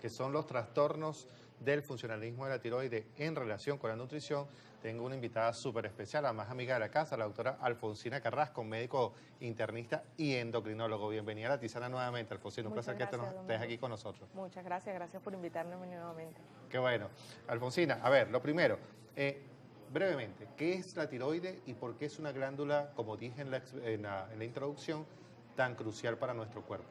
que son los trastornos del funcionalismo de la tiroides en relación con la nutrición, tengo una invitada súper especial, además amiga de la casa, la doctora Alfonsina Carrasco, médico internista y endocrinólogo. Bienvenida a La Tisana nuevamente, Alfonsina. Un placer que estés aquí con nosotros. Muchas gracias, gracias por invitarme nuevamente. Qué bueno. Alfonsina, a ver, lo primero, brevemente, ¿qué es la tiroides y por qué es una glándula, como dije en la introducción, tan crucial para nuestro cuerpo?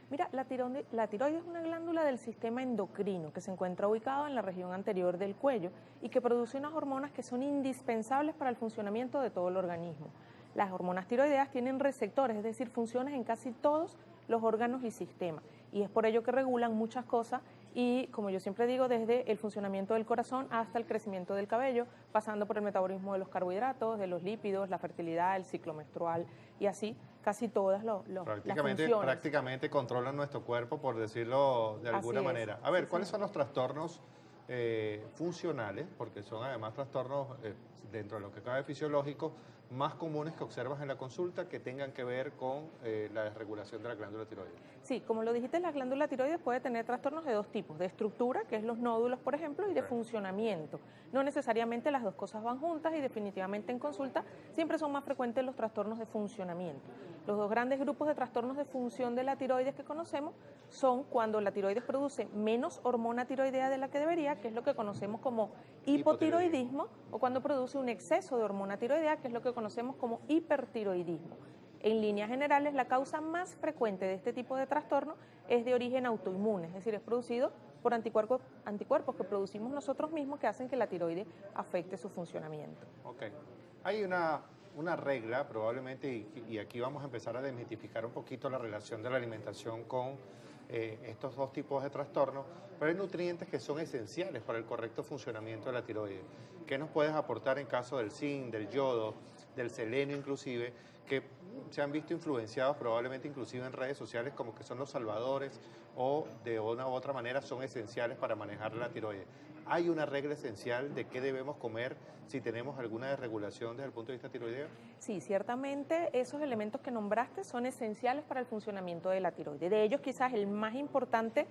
Mira, la tiroides es una glándula del sistema endocrino que se encuentra ubicado en la región anterior del cuello y que produce unas hormonas que son indispensables para el funcionamiento de todo el organismo. Las hormonas tiroideas tienen receptores, es decir, funciones en casi todos los órganos y sistemas, y es por ello que regulan muchas cosas y, como yo siempre digo, desde el funcionamiento del corazón hasta el crecimiento del cabello, pasando por el metabolismo de los carbohidratos, de los lípidos, la fertilidad, el ciclo menstrual y así casi todas las funciones. Prácticamente controlan nuestro cuerpo, por decirlo de alguna manera. A ver, ¿cuáles son los trastornos funcionales, porque son además trastornos dentro de lo que cabe fisiológicos, más comunes que observas en la consulta que tengan que ver con la desregulación de la glándula tiroides? Sí, como lo dijiste, la glándula tiroides puede tener trastornos de dos tipos, de estructura, que es los nódulos, por ejemplo, y de funcionamiento. No necesariamente las dos cosas van juntas y definitivamente en consulta siempre son más frecuentes los trastornos de funcionamiento. Los dos grandes grupos de trastornos de función de la tiroides que conocemos son cuando la tiroides produce menos hormona tiroidea de la que debería, que es lo que conocemos como hipotiroidismo, o cuando produce un exceso de hormona tiroidea, que es lo que conocemos como hipertiroidismo. En líneas generales, la causa más frecuente de este tipo de trastorno es de origen autoinmune, es decir, es producido por anticuerpos que producimos nosotros mismos que hacen que la tiroides afecte su funcionamiento. Ok. Hay una regla probablemente, y aquí vamos a empezar a desmitificar un poquito la relación de la alimentación con estos dos tipos de trastornos, pero hay nutrientes que son esenciales para el correcto funcionamiento de la tiroides. ¿Qué nos puedes aportar en caso del zinc, del yodo, del selenio inclusive, que se han visto influenciados probablemente inclusive en redes sociales como que son los salvadores o de una u otra manera son esenciales para manejar la tiroides? ¿Hay una regla esencial de qué debemos comer si tenemos alguna desregulación desde el punto de vista tiroideo? Sí, ciertamente esos elementos que nombraste son esenciales para el funcionamiento de la tiroides. De ellos quizás el más importante,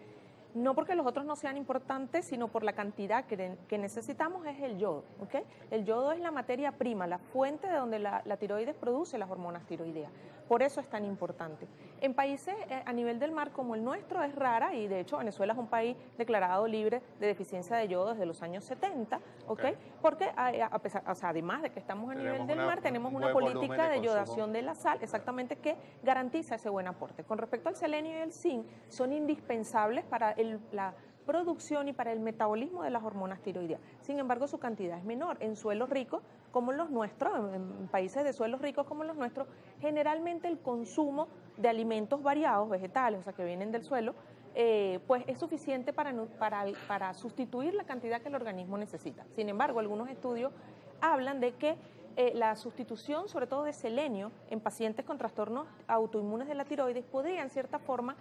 no porque los otros no sean importantes, sino por la cantidad que necesitamos, es el yodo. ¿Okay? El yodo es la materia prima, la fuente de donde la tiroides produce las hormonas tiroideas. Por eso es tan importante. En países a nivel del mar como el nuestro es rara, y de hecho Venezuela es un país declarado libre de deficiencia de yodo desde los años 70, ¿okay? Porque además de que estamos a nivel del mar, tenemos una política de yodación de la sal, exactamente, que garantiza ese buen aporte. Con respecto al selenio y el zinc, son indispensables para la producción y para el metabolismo de las hormonas tiroideas. Sin embargo, su cantidad es menor. En suelos ricos como los nuestros, en países de suelos ricos como los nuestros, generalmente el consumo de alimentos variados, vegetales, o sea, que vienen del suelo, pues es suficiente para sustituir la cantidad que el organismo necesita. Sin embargo, algunos estudios hablan de que la sustitución, sobre todo de selenio, en pacientes con trastornos autoinmunes de la tiroides podría, en cierta forma,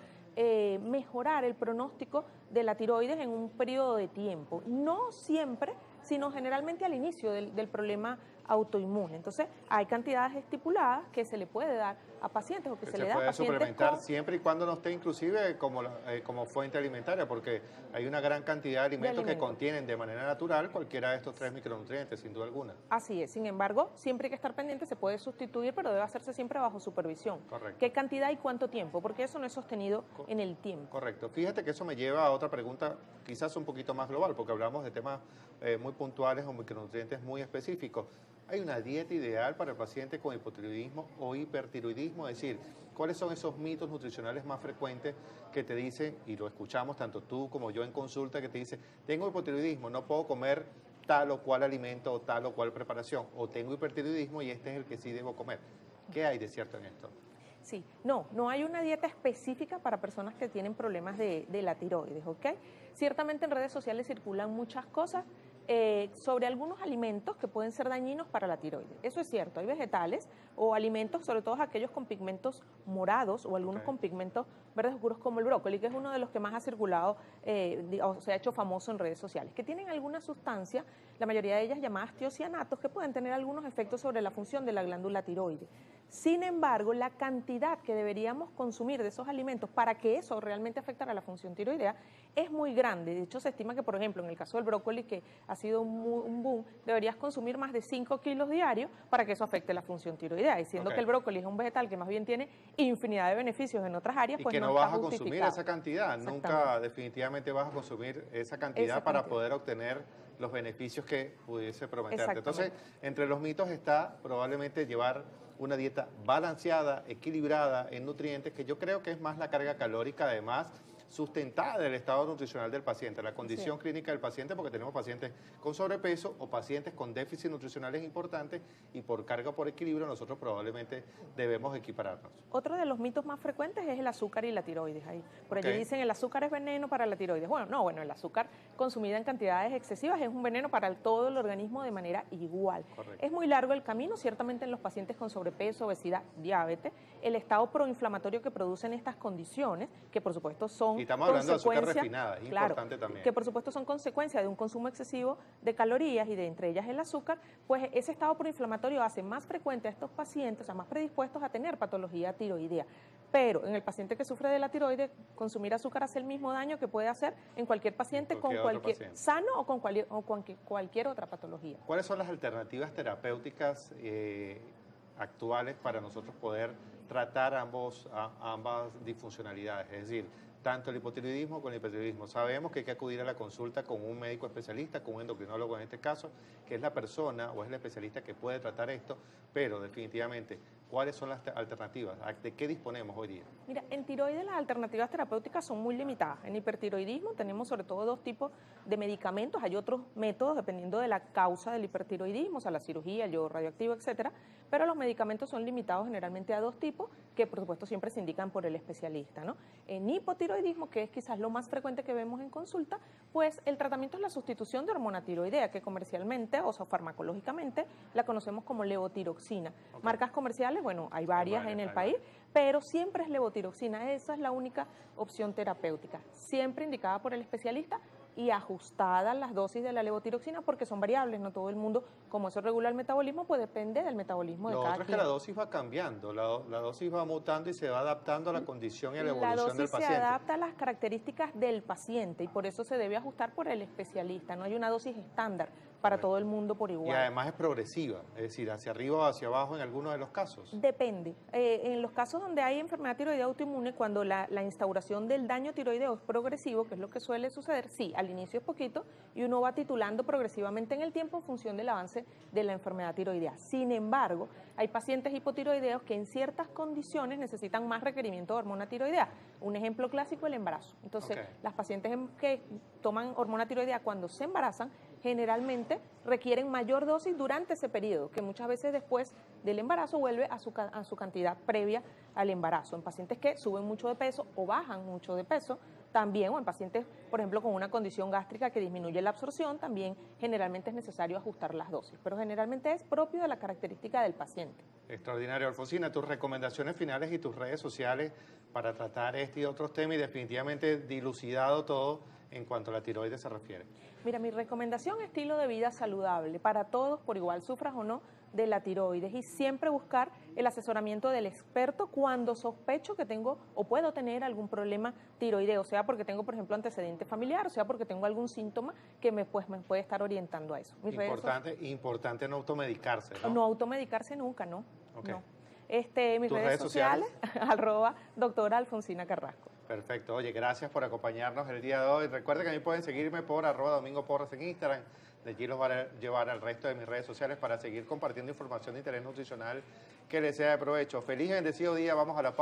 mejorar el pronóstico de la tiroides en un periodo de tiempo. No siempre, sino generalmente al inicio del problema autoinmune. Entonces, hay cantidades estipuladas que se le puede dar a pacientes o que se le da a pacientes. Se puede suplementar siempre y cuando no esté inclusive como fuente alimentaria, porque hay una gran cantidad de alimentos que contienen de manera natural cualquiera de estos tres micronutrientes, sin duda alguna. Así es. Sin embargo, siempre hay que estar pendiente, se puede sustituir, pero debe hacerse siempre bajo supervisión. Correcto. ¿Qué cantidad y cuánto tiempo? Porque eso no es sostenido en el tiempo. Correcto. Fíjate que eso me lleva a otra pregunta, quizás un poquito más global, porque hablamos de temas muy puntuales o micronutrientes muy específicos. ¿Hay una dieta ideal para el paciente con hipotiroidismo o hipertiroidismo? Es decir, ¿cuáles son esos mitos nutricionales más frecuentes que te dicen, y lo escuchamos tanto tú como yo en consulta, que te dicen, tengo hipotiroidismo, no puedo comer tal o cual alimento o tal o cual preparación, o tengo hipertiroidismo y este es el que sí debo comer? ¿Qué hay de cierto en esto? Sí, no hay una dieta específica para personas que tienen problemas de la tiroides, ¿ok? Ciertamente en redes sociales circulan muchas cosas sobre algunos alimentos que pueden ser dañinos para la tiroides. Eso es cierto, hay vegetales o alimentos, sobre todo aquellos con pigmentos morados o algunos con pigmentos verdes oscuros como el brócoli, que es uno de los que más ha circulado o se ha hecho famoso en redes sociales, que tienen alguna sustancia, la mayoría de ellas llamadas tiocianatos, que pueden tener algunos efectos sobre la función de la glándula tiroides. Sin embargo, la cantidad que deberíamos consumir de esos alimentos para que eso realmente afectara la función tiroidea es muy grande. De hecho, se estima que, por ejemplo, en el caso del brócoli, que ha sido un boom, deberías consumir más de 5 kilos diarios para que eso afecte la función tiroidea. Y siendo que el brócoli es un vegetal que más bien tiene infinidad de beneficios en otras áreas, y pues que no vas a consumir esa cantidad, nunca Exactamente. definitivamente vas a consumir esa cantidad para poder obtener los beneficios que pudiese prometerte. Entonces, entre los mitos está probablemente llevar una dieta balanceada, equilibrada en nutrientes, que yo creo que es más la carga calórica, además sustentada del estado nutricional del paciente, la condición clínica del paciente, porque tenemos pacientes con sobrepeso o pacientes con déficits nutricionales importantes, y por carga o por equilibrio nosotros probablemente debemos equipararnos. Otro de los mitos más frecuentes es el azúcar y la tiroides. Ahí. Por allí dicen el azúcar es veneno para la tiroides. Bueno, el azúcar consumida en cantidades excesivas es un veneno para todo el organismo de manera igual. Correcto. Es muy largo el camino, ciertamente en los pacientes con sobrepeso, obesidad, diabetes, el estado proinflamatorio que producen estas condiciones, que por supuesto son y estamos hablando de azúcar refinada, es importante también. Que por supuesto son consecuencia de un consumo excesivo de calorías y de entre ellas el azúcar, pues ese estado proinflamatorio hace más frecuente a estos pacientes, o sea, más predispuestos a tener patología tiroidea. Pero en el paciente que sufre de la tiroides, consumir azúcar hace el mismo daño que puede hacer en cualquier paciente sano o con cualquier otra patología. ¿Cuáles son las alternativas terapéuticas actuales para nosotros poder tratar ambas disfuncionalidades? Es decir, tanto el hipotiroidismo como el hipertiroidismo. Sabemos que hay que acudir a la consulta con un médico especialista, con un endocrinólogo en este caso, que es la persona o es el especialista que puede tratar esto, pero definitivamente, ¿cuáles son las alternativas? ¿De qué disponemos hoy día? Mira, en tiroides las alternativas terapéuticas son muy limitadas. En hipertiroidismo tenemos sobre todo dos tipos de medicamentos. Hay otros métodos dependiendo de la causa del hipertiroidismo, o sea, la cirugía, el yodo radioactivo, etcétera, pero los medicamentos son limitados generalmente a dos tipos que por supuesto siempre se indican por el especialista, ¿no? En hipotiroidismo, que es quizás lo más frecuente que vemos en consulta, pues el tratamiento es la sustitución de hormona tiroidea, que comercialmente, o sea, farmacológicamente, la conocemos como levotiroxina. Marcas comerciales, bueno, hay varias en el país, pero siempre es levotiroxina, esa es la única opción terapéutica, siempre indicada por el especialista y ajustadas las dosis de la levotiroxina porque son variables, no todo el mundo, como eso regula el metabolismo, pues depende del metabolismo de cada quien. Lo otro es que la dosis va cambiando, la dosis va mutando y se va adaptando a la condición y a la evolución del paciente. La dosis se adapta a las características del paciente y por eso se debe ajustar por el especialista, no hay una dosis estándar para todo el mundo por igual. Y además es progresiva, es decir, hacia arriba o hacia abajo en algunos de los casos. Depende. En los casos donde hay enfermedad tiroidea autoinmune, cuando la instauración del daño tiroideo es progresivo, que es lo que suele suceder, sí, al inicio es poquito y uno va titulando progresivamente en el tiempo en función del avance de la enfermedad tiroidea. Sin embargo, hay pacientes hipotiroideos que en ciertas condiciones necesitan más requerimiento de hormona tiroidea. Un ejemplo clásico, el embarazo. Entonces, las pacientes que toman hormona tiroidea cuando se embarazan, generalmente requieren mayor dosis durante ese periodo, que muchas veces después del embarazo vuelve a su cantidad previa al embarazo. En pacientes que suben mucho de peso o bajan mucho de peso, también, o en pacientes, por ejemplo, con una condición gástrica que disminuye la absorción, también generalmente es necesario ajustar las dosis, pero generalmente es propio de la característica del paciente. Extraordinario, Alfonsina. Tus recomendaciones finales y tus redes sociales para tratar este y otros temas y definitivamente dilucidado todo en cuanto a la tiroides se refiere. Mira, mi recomendación es estilo de vida saludable para todos por igual, sufras o no de la tiroides, y siempre buscar el asesoramiento del experto cuando sospecho que tengo o puedo tener algún problema tiroideo, sea porque tengo, por ejemplo, antecedente familiar, o sea porque tengo algún síntoma que me puede estar orientando a eso. Importante no automedicarse, ¿no? No automedicarse nunca, ¿no? Okay. No. Mis redes sociales, @doctora Alfonsina Carrasco. Perfecto. Oye, gracias por acompañarnos el día de hoy. Recuerden que a mí pueden seguirme por @domingoporras en Instagram. De allí los voy a llevar al resto de mis redes sociales para seguir compartiendo información de interés nutricional que les sea de provecho. Feliz y bendecido día. Vamos a la pausa.